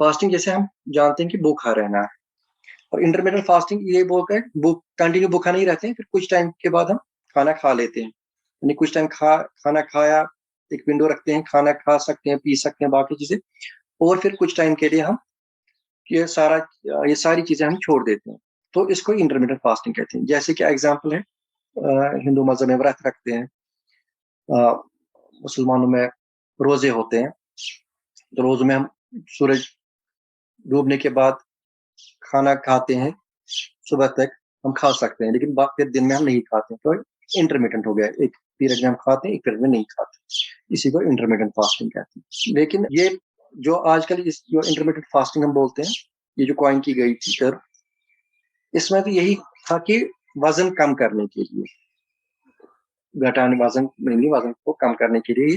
Fasting जैसे हम जानते हैं कि भूखा रहना है, और इंटरमिटेंट फास्टिंग ये बोलकर कंटिन्यू भूखा नहीं रहते हैं, फिर कुछ टाइम के बाद हम खाना खा लेते हैं, यानी कुछ टाइम खाना खाया, एक विंडो रखते हैं, खाना खा सकते हैं, पी सकते हैं, बाकी चीजें, और फिर कुछ टाइम के लिए हम ये सारी चीजें हम छोड़ देते हैं, तो इसको इंटरमिटेंट फास्टिंग कहते हैं। जैसे कि एग्जाम्पल है, हिंदू मजहब में व्रत रखते हैं, मुसलमानों में रोजे होते हैं, तो रोज में हम सूरज डूबने के बाद खाना खाते हैं, सुबह तक हम खा सकते हैं, लेकिन फिर दिन में हम नहीं खाते, तो इंटरमिटेंट हो गया, एक पीरियड में हम खाते हैं, एक पीरियड में नहीं खाते, इसी को इंटरमिटेंट फास्टिंग कहते हैं। लेकिन ये जो आजकल जो इंटरमिटेंट फास्टिंग हम बोलते हैं, ये जो कॉइन की गई थी टर्म, इसमें तो यही था कि वजन कम करने के लिए, वजन को कम करने के लिए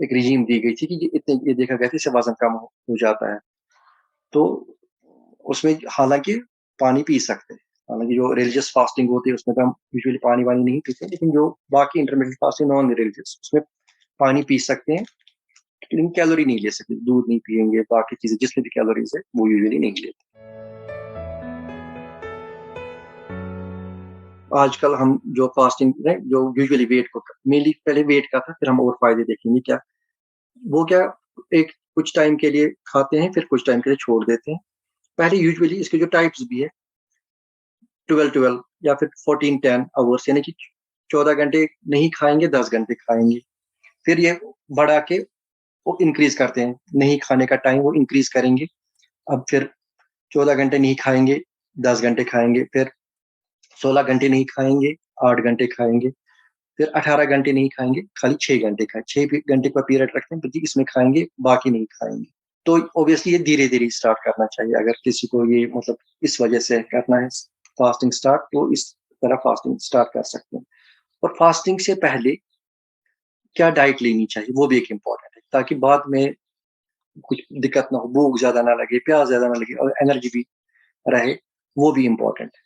एक रिजीम दी गई थी कि ये देखा गया था इससे वजन कम हो जाता है, तो उसमें हालांकि पानी पी सकते हैं, हालांकि जो रिलीजियस फास्टिंग होती है उसमें तो हम यूजुअली पानी वानी नहीं पीते, लेकिन जो बाकी इंटरमीडिएट फास्टिंग नॉन रिलीजियस, उसमें पानी पी सकते हैं, लेकिन कैलोरी नहीं ले सकते, दूध नहीं पियेंगे, बाकी चीजें जिसमें भी कैलोरीज है वो यूजुअली नहीं लेते। आजकल हम जो फास्टिंग है, जो यूजुअली वेट को मेनली पहले वेट का था, फिर हम और फायदे देखेंगे क्या एक कुछ टाइम के लिए खाते हैं, फिर कुछ टाइम के लिए छोड़ देते हैं। पहले यूजुअली इसके जो टाइप्स भी है 12-12 या फिर 14-10 आवर्स, यानी कि 14 घंटे नहीं खाएंगे, 10 घंटे खाएंगे, फिर ये बढ़ा के वो इंक्रीज करते हैं, नहीं खाने का टाइम वो इंक्रीज करेंगे, अब फिर 14 घंटे नहीं खाएंगे, 10 घंटे खाएंगे, फिर 16 घंटे नहीं खाएंगे, 8 घंटे खाएंगे, फिर 18 घंटे नहीं खाएंगे, खाली 6 घंटे खाएं, 6 घंटे का पीरियड रखते हैं, इसमें खाएंगे, बाकी नहीं खाएंगे। तो ऑब्वियसली ये धीरे धीरे स्टार्ट करना चाहिए, अगर किसी को ये मतलब इस वजह से करना है फास्टिंग स्टार्ट, तो इस तरह फास्टिंग स्टार्ट कर सकते हैं। और फास्टिंग से पहले क्या डाइट लेनी चाहिए वो भी एक इम्पोर्टेंट है, ताकि बाद में कुछ दिक्कत ना हो, भूख ज्यादा ना लगे, प्यास ज्यादा ना लगे, और एनर्जी भी रहे, वो भी इम्पोर्टेंट है।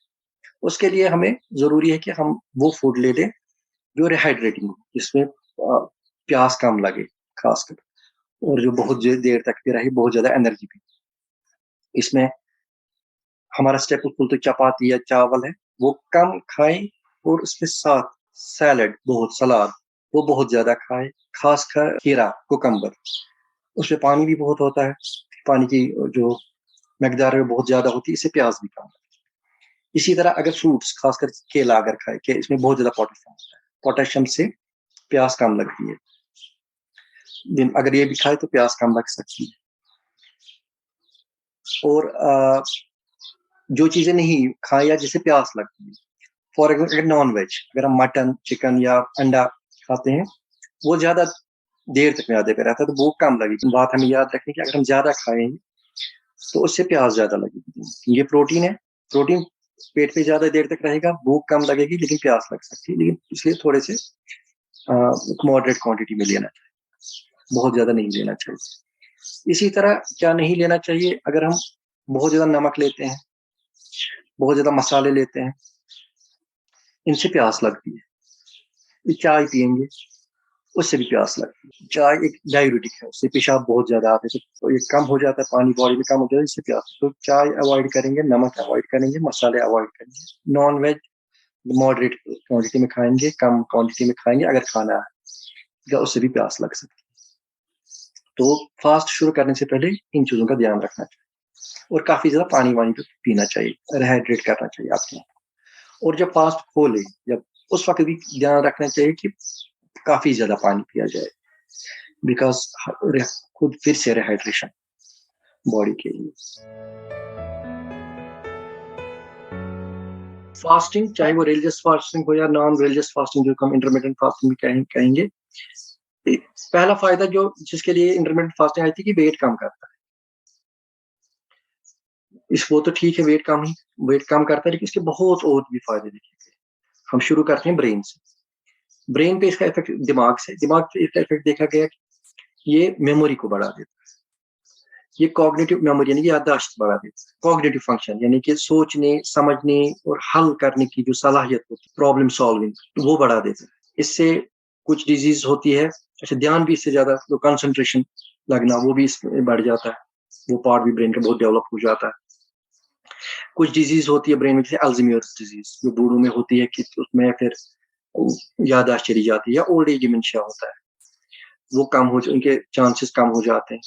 उसके लिए हमें जरूरी है कि हम वो फूड ले लें जो रिहाइड्रेटिंग हो, जिसमें प्यास कम लगे खासकर, और जो बहुत देर तक भी रहे, बहुत ज्यादा एनर्जी भी। इसमें हमारा स्टेपल फूड तो चपाती या चावल है, वो कम खाएं, और उसके साथ सैलड, बहुत सलाद, वो बहुत ज्यादा खाएं, खासकर खीरा, कुकम्बर, उसमें पानी भी बहुत होता है, पानी की जो मकदार है बहुत ज्यादा होती है, इससे प्यास भी कम। इसी तरह अगर फ्रूट्स, खासकर केला अगर खाए, कि इसमें बहुत ज्यादा पोटेशियम होता है, पोटेशियम से प्यास कम लगती है, अगर ये भी खाए तो प्यास कम लग सकती है। और जो चीजें नहीं खाए या जिसे प्यास लगती है, फॉर एग्जाम्पल नॉन वेज, अगर हम मटन, चिकन या अंडा खाते हैं, वो ज्यादा देर तक म्यादे पे रहता है, तो भूख कम लगेगी। बात हमें याद रखनी कि अगर हम ज्यादा खाएंगे तो उससे प्यास ज्यादा लगेगी। ये प्रोटीन है, प्रोटीन पेट पे ज्यादा देर तक रहेगा, भूख कम लगेगी, लेकिन प्यास लग सकती है, लेकिन इसलिए थोड़े से मॉडरेट क्वांटिटी में लेना चाहिए, बहुत ज्यादा नहीं लेना चाहिए। इसी तरह क्या नहीं लेना चाहिए, अगर हम बहुत ज्यादा नमक लेते हैं, बहुत ज्यादा मसाले लेते हैं, इनसे प्यास लगती है। चाय पियेंगे, उससे भी प्यास लगती है। चाय एक डाययूरेटिक है, उससे पेशाब बहुत ज्यादा आते हैं, तो ये कम हो जाता है, पानी बॉडी में कम हो जाता है, इससे प्यास। तो चाय अवॉइड करेंगे, नमक अवॉइड करेंगे, मसाले अवॉइड करेंगे, नॉन वेज मॉडरेट क्वांटिटी में खाएंगे, कम क्वांटिटी में खाएंगे अगर खाना है, या उससे भी प्यास लग सकती है। तो फास्ट शुरू करने से पहले इन चीजों का ध्यान रखना चाहिए, और काफी ज्यादा पानी वानी पीना चाहिए, रिहाइड्रेट करना चाहिए आपको। और जब फास्ट खोले, जब उस वक्त भी ध्यान रखना चाहिए कि काफी ज्यादा पानी पिया जाए, बिकॉज खुद फिर से रिहाइड्रेशन बॉडी के लिए। फास्टिंग, चाहे वो रिलीजियस फास्टिंग हो या नॉन रिलीजियस फास्टिंग, जो हम इंटरमिटेंट फास्टिंग भी कहेंगे, पहला फायदा जो जिसके लिए इंटरमिटेंट फास्टिंग आई थी कि वेट कम करता है। वो तो ठीक है, वेट कम करता है, लेकिन इसके बहुत और भी फायदे देखेंगे। हम शुरू करते हैं ब्रेन से। ब्रेन पे इसका इफेक्ट, दिमाग पे इसका इफेक्ट देखा गया कि ये मेमोरी को बढ़ा देता है, ये कॉग्निटिव मेमोरी यानी कि याददाश्त बढ़ा देता है, कॉग्निटिव फंक्शन यानी कि सोचने, समझने और हल करने की जो सलाहियत होती है, प्रॉब्लम सॉल्विंग, वो बढ़ा देता है। इससे कुछ डिजीज होती है, अच्छा ध्यान भी इससे ज्यादा, जो कंसंट्रेशन लगना, वो भी इसमें बढ़ जाता है। वो पार्ट भी ब्रेन का बहुत डेवलप हो जाता है। कुछ डिजीज होती है ब्रेन में, जैसे अल्जाइमर्स डिजीज जो बूढ़ों में होती है कि उसमें फिर याददाश्त चली जाती है, या ओल्ड एज डिमेंशिया होता है, वो कम हो, उनके चांसेस कम हो जाते हैं।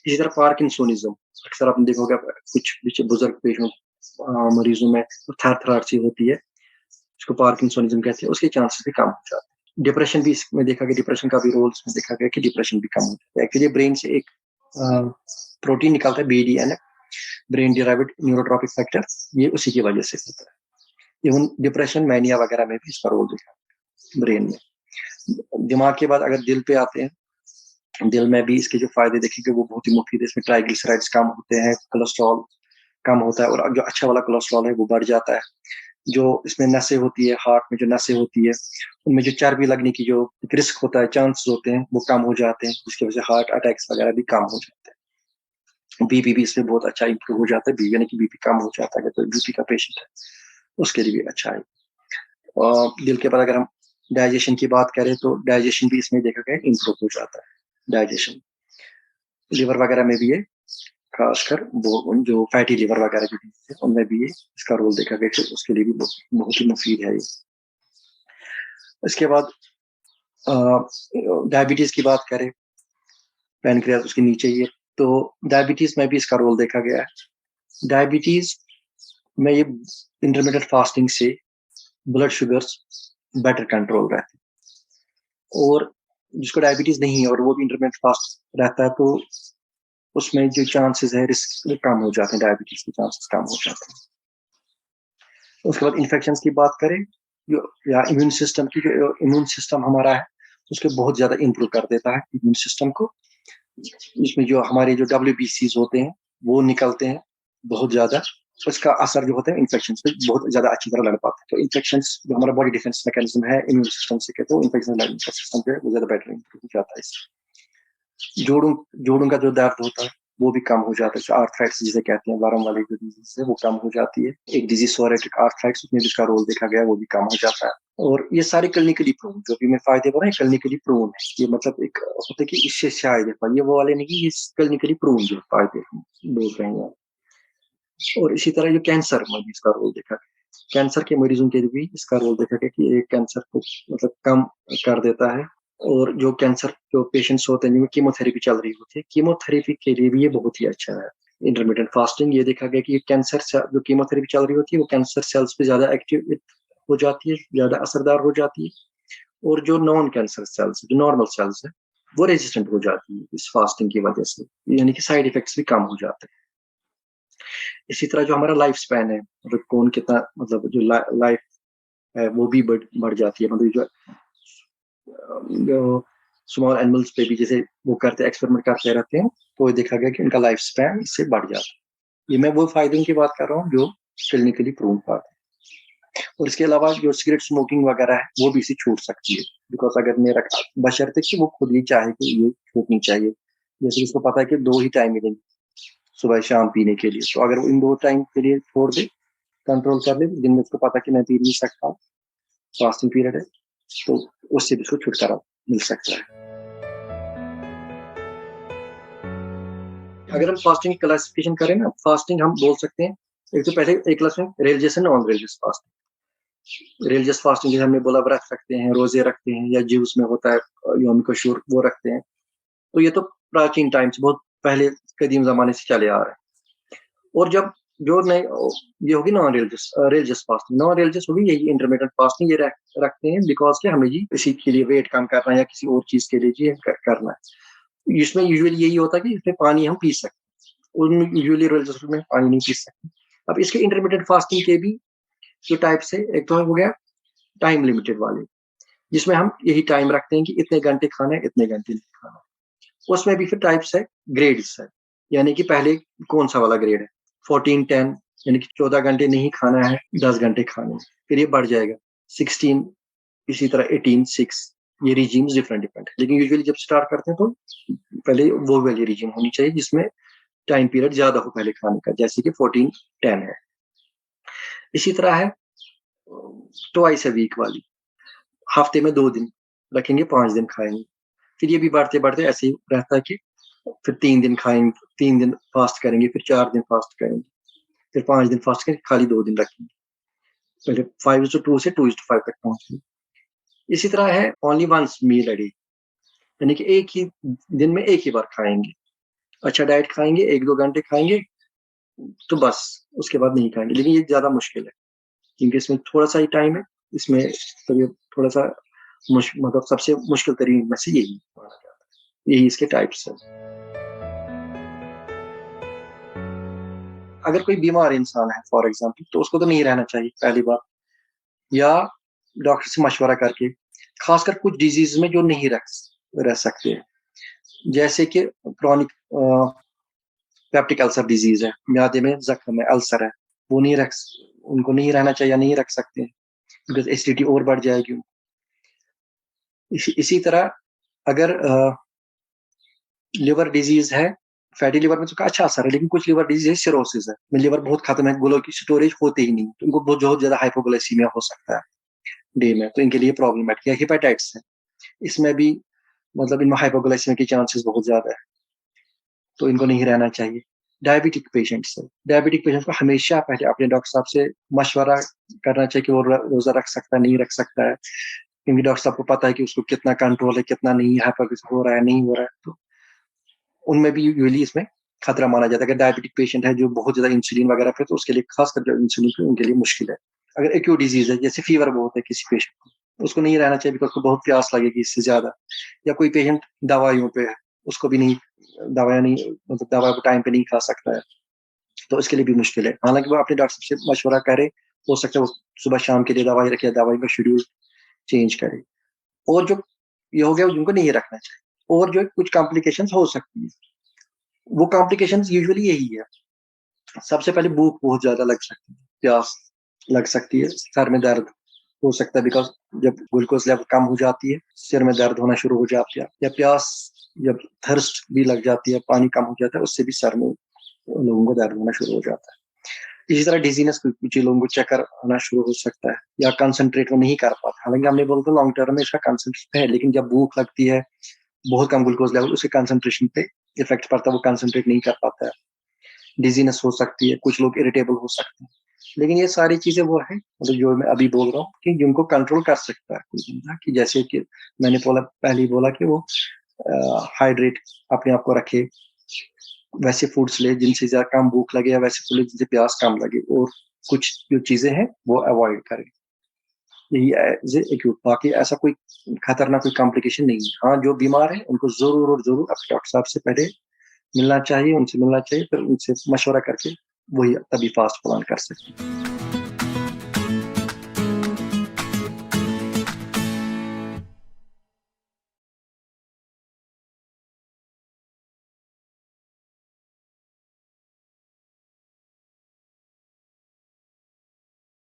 इसी तरह पार्किंसोनिज्म, अक्सर आपने देखा होगा कुछ बुजुर्ग पेशेंट मरीजों में थरथराहट सी होती है, उसको पार्किंसोनिज्म कहते हैं, उसके चांसेस भी कम हो जाते हैं। डिप्रेशन भी इसमें देखा गया, डिप्रेशन का भी रोल इसमें देखा गया कि डिप्रेशन भी कम हो जाता है। एक्चुअली ब्रेन से एक प्रोटीन निकलता है BDNF, brain derived neurotrophic factor, ये उसी की वजह से होता है। इवन डिप्रेशन, मैनिया वगैरह में भी इसका रोल दिखा ब्रेन में। दिमाग के बाद अगर दिल पे आते हैं, दिल में भी इसके जो फायदे देखेंगे वो बहुत ही मुफीद है। इसमें ट्राइग्लिसराइड्स कम होते हैं, कोलेस्ट्रॉल कम होता है, और जो अच्छा वाला कोलेस्ट्रॉल है वो बढ़ जाता है। जो इसमें नसें होती है, हार्ट में जो नसें होती है, उनमें जो चर्बी लगने की जो रिस्क होता है, चांस होते हैं, वो कम हो जाते हैं, जिसकी वजह से हार्ट अटैक्स वगैरह भी कम हो जाते हैं। बीपी भी इसमें बहुत अच्छा इंप्रूव हो जाता है, यानी कि बीपी कम हो जाता है। अगर कोई बीपी का पेशेंट है उसके लिए भी अच्छा है। और दिल के बाद अगर हम डाइजेशन की बात करें तो डाइजेशन भी इसमें देखा गया इंप्रूव हो जाता है। डाइजेशन, लिवर वगैरह में भी ये, खासकर वो जो फैटी लिवर वगैरह जो है उनमें भी ये इसका रोल देखा गया कि उसके लिए भी बहुत ही मुफीद है ये। इसके बाद डायबिटीज की बात करें, पैनक्रियास उसके नीचे ही है, तो डायबिटीज में भी इसका रोल देखा गया है। डायबिटीज में ये इंटरमीडिएट फास्टिंग से ब्लड शुगर्स बेटर कंट्रोल रहते हैं, और जिसको डायबिटीज नहीं है और वो भी इंटरमीडिएट फास्ट रहता है, तो उसमें जो चांसेस है रिस्क कम हो जाते हैं, डायबिटीज के चांसेस कम हो जाते हैं। उसके बाद इन्फेक्शन की बात करें, जो या इम्यून सिस्टम की, जो इम्यून सिस्टम हमारा है उसको बहुत ज्यादा इंप्रूव कर देता है इम्यून सिस्टम को। इसमें जो हमारे जो WBCs होते हैं वो निकलते हैं बहुत ज्यादा, उसका असर जो होता है इन्फेक्शन पे बहुत ज्यादा अच्छी तरह लड़ पाता है। तो इन्फेक्शन जो हमारा बॉडी डिफेंस मैकेनिज्म है इम्यून सिस्टम से, तो इन्फेक्शन सिस्टम पे वो ज्यादा बेटर इंप्रूव हो जाता है इससे। जोड़ों का जो दर्द होता है वो भी कम हो जाता है, आर्थराइटिस जिसे कहते हैं, वारम वाली जो डिजीज है वो कम हो जाती है। एक डिजीज सोरेटिक आर्थराइटिस, उसमें जिसका रोल देखा गया वो भी कम हो जाता है। और ये सारे क्लिनिकली प्रूव, जो भी मैं फायदे बोल रहा हूँ क्लिनिकली प्रूव है। ये मतलब एक होता है कि इससे शायद ये वो वाले नहीं कि ये क्लिनिकली प्रूव जो फायदे बोल रहे हैं। और इसी तरह जो कैंसर में भी इसका रोल देखा गया, कैंसर के मरीजों के लिए भी इसका रोल देखा गया कि ये कैंसर को मतलब कम कर देता है। और जो कैंसर जो पेशेंट्स होते हैं जिनमें कीमोथेरेपी चल रही होती है, कीमोथेरेपी के लिए भी ये बहुत ही अच्छा है इंटरमीडिएट फास्टिंग। ये देखा गया कि ये कैंसर जो कीमोथेरेपी चल रही होती है वो कैंसर सेल्स पे ज्यादा एक्टिव हो जाती है, ज्यादा असरदार हो जाती है। और जो नॉन कैंसर सेल्स, जो नॉर्मल सेल्स है, वो रेजिस्टेंट हो जाती है इस फास्टिंग की वजह से, यानी कि साइड इफेक्ट्स भी कम हो जाते हैं। इसी तरह जो हमारा लाइफ स्पैन है, मतलब कौन कितना, मतलब जो लाइफ है वो भी बढ़ जाती है। मतलब जो स्मॉल एनिमल्स पे भी जैसे वो करते एक्सपेरिमेंट करते रहते हैं, तो देखा गया कि उनका लाइफ स्पैन इससे बढ़ जाता है। ये मैं वो फायदों की बात कर रहा हूँ जो क्लिनिकली प्रूव बात है। और इसके अलावा जो सिगरेट स्मोकिंग वगैरह है वो भी इसे छूट सकती है, बिकॉज अगर मेरा बशर्ते कि वो खुद ही चाहे कि ये छूटनी चाहिए। जैसे उसको पता है कि 2 ही टाइम मिलेंगे, सुबह शाम पीने के लिए, तो अगर वो इन 2 टाइम के लिए छोड़ दे, कंट्रोल कर ले, दिन में उसको पता कि मैं पी नहीं सकता, फास्टिंग पीरियड है, तो उससे भी उसको छुटकारा मिल सकता है। अगर हम फास्टिंग क्लासिफिकेशन करें ना, फास्टिंग हम बोल सकते हैं, एक तो पहले एक क्लास में religious and non religious fasting. Religious fasting जैसे हमने बोला, व्रत रखते हैं, रोजे रखते हैं, या जीव्स में होता है यौम कशूर, वो रखते हैं। तो ये तो प्राचीन टाइम से, बहुत पहले कदीम जमाने से चले आ रहे हैं। और जब जो नए ये होगी non religious, religious fasting, non religious होगी यही इंटरमीडिएट फास्टिंग, ये रखते हैं बिकॉज के हमें जी इसी के लिए वेट कम करना है या किसी और चीज के लिए जी करना है। इसमें यूजुअली यही होता है कि इसमें पानी हम पी सकते हैं, उनमें यूजुअली रिलीजियस में पानी नहीं पी सकते। अब इसके इंटरमीडिएट फास्टिंग के भी जो टाइप्स है, एक तो हो गया टाइम लिमिटेड वाले, जिसमें हम यही टाइम रखते हैं कि इतने घंटे खाना है, इतने घंटे नहीं खाना। उसमें भी फिर टाइप्स है, ग्रेड्स है, यानी कि पहले कौन सा वाला ग्रेड है, 14-10, यानी कि 14 घंटे नहीं खाना है, 10 घंटे खाने हैं। फिर ये बढ़ जाएगा 16, इसी तरह 18-6। ये रिजीम्स डिफरेंट डिफरेंट है, लेकिन यूजुअली जब स्टार्ट करते हैं तो पहले वो वाली रिजीम होनी चाहिए जिसमें टाइम पीरियड ज्यादा हो पहले खाने का, जैसे कि 14-10 है। इसी तरह है ट्वाइस अ वीक वाली, हफ्ते में 2 दिन रखेंगे, 5 दिन खाएंगे। फिर ये भी बढ़ते बढ़ते ऐसे ही रहता है कि फिर 3 दिन खाएँगे, 3 दिन फास्ट करेंगे, फिर 4 दिन फास्ट करेंगे, फिर 5 दिन फास्ट करेंगे, खाली 2 दिन रखेंगे। पहले 5:2 से 2:5 तक पहुँचेंगे। इसी तरह है only once meal a day, यानी कि एक ही दिन में एक ही बार खाएँगे। अच्छा डाइट खाएँगे, 1-2 घंटे खाएँगे, तो बस उसके बाद नहीं खाएँगे। लेकिन ये ज़्यादा मुश्किल है, क्योंकि इसमें थोड़ा-सा ही टाइम है, इसमें तो ये थोड़ा-सा मतलब सबसे मुश्किल तरीन में से यही माना जाता है। यही इसके टाइप्स हैं। अगर कोई बीमार इंसान है फॉर एग्ज़ाम्पल, तो उसको तो नहीं रहना चाहिए पहली बात, या डॉक्टर से मशवरा करके, ख़ासकर कुछ डिज़ीज़ में जो नहीं रह सकते हैं। जैसे कि क्रॉनिक पेप्टिक अल्सर डिज़ीज़ है, म्यादे में ज़ख्म है, अल्सर है, वो नहीं रख स उनको नहीं रहना चाहिए या नहीं रख सकते हैं, बिकॉज़ एसिडिटी और बढ़ जाएगी। इसी तरह अगर लिवर डिज़ीज़ है, फैटी लिवर में तो अच्छा असर है, लेकिन कुछ लिवर डिज़ीज़ है, सिरोसिस है, में लिवर बहुत खत्म है, ग्लूकोज़ की स्टोरेज होती ही नहीं, तो इनको बहुत ज़्यादा हाइपोग्लाइसीमिया हो सकता है डे में, तो इनके लिए प्रॉब्लमैटिक है। हेपेटाइटिस है, इसमें भी मतलब इनमें हाइपोग्लाइसीमिया के चांसेस बहुत ज़्यादा है, तो इनको नहीं रहना चाहिए। डायबिटिक पेशेंट्स है, डायबिटिक पेशेंट्स को हमेशा पहले अपने डॉक्टर साहब से मशवरा करना चाहिए कि वो रोज़ा रख सकता है, नहीं रख सकता है, क्योंकि डॉक्टर साहब को पता है कि उसको कितना कंट्रोल है, कितना नहीं, हाइपोग्लाइसीमिया हो रहा है, नहीं हो रहा है, तो उनमें भी यूजुअली इसमें खतरा माना जाता है। अगर डायबिटिक पेशेंट है जो बहुत ज़्यादा इंसुलिन वगैरह पे, तो उसके लिए खासकर जो इंसुलिन पे उनके लिए मुश्किल है। अगर एक्यूट डिज़ीज़ है, जैसे फीवर बहुत है किसी पेशेंट को, उसको नहीं रहना चाहिए बिकॉज़ उसको बहुत प्यास लगेगी इससे ज़्यादा, या कोई पेशेंट दवाइयों पे है, उसको भी नहीं दवाइयाँ नहीं मतलब दवा को टाइम पे नहीं खा सकता है, तो इसके लिए भी मुश्किल है। हालाँकि वो अपने डॉक्टर से मशवरा करे, हो सकता है वो सुबह-शाम के लिए दवाई रखे या दवाई का शेड्यूल चेंज करे। और जो ये हो गया जिनको नहीं रखना चाहिए, और जो कुछ कॉम्प्लिकेशंस हो सकती है, वो कॉम्प्लिकेशंस यूजुअली यही है। सबसे पहले भूख बहुत ज़्यादा लग सकती है, प्यास लग सकती है, सर में दर्द हो सकता है बिकॉज़ जब ग्लूकोज़ लेवल कम हो जाती है, सिर में दर्द होना शुरू हो जाता है, या प्यास जब थर्स्ट भी लग जाती है, पानी कम हो जाता है, उससे भी सर में लोगों को दर्द होना शुरू हो जाता है। इसी तरह डिज़ीनेस कुछ लोगों को चक्कर आना शुरू हो सकता है, या कंसंट्रेट वो नहीं कर पाते। हालाँकि हमने बोला था लॉन्ग टर्म में इसका कंसंट्रेशन है, लेकिन जब भूख लगती है, बहुत कम ग्लूकोज़ लेवल, उससे कंसंट्रेशन पे इफ़ेक्ट पड़ता है, वो कंसंट्रेट नहीं कर पाता है। डिज़ीनेस हो सकती है, कुछ लोग इरिटेबल हो सकते हैं। लेकिन ये सारी चीज़ें वो हैं, मतलब जो मैं अभी बोल रहा हूँ कि जिनको कंट्रोल कर सकता है कोई बंदा, कि जैसे कि मैंने बोला पहले ही बोला कि वो हाइड्रेट अपने आप को रखे, वैसे फूड्स ले जिनसे ज़्यादा कम भूख लगे, या वैसे फूड जिनसे प्यास कम लगे, और कुछ जो चीज़ें हैं वो अवॉइड करें। यही एज़ ए एक्यूट, बाकी ऐसा कोई खतरनाक कोई कॉम्प्लिकेशन नहीं है। हाँ, जो बीमार हैं उनको ज़रूर और ज़रूर अपने डॉक्टर साहब से पहले मिलना चाहिए, उनसे मिलना चाहिए, फिर उनसे मशवरा करके वही तभी फास्ट प्लान कर सकते हैं।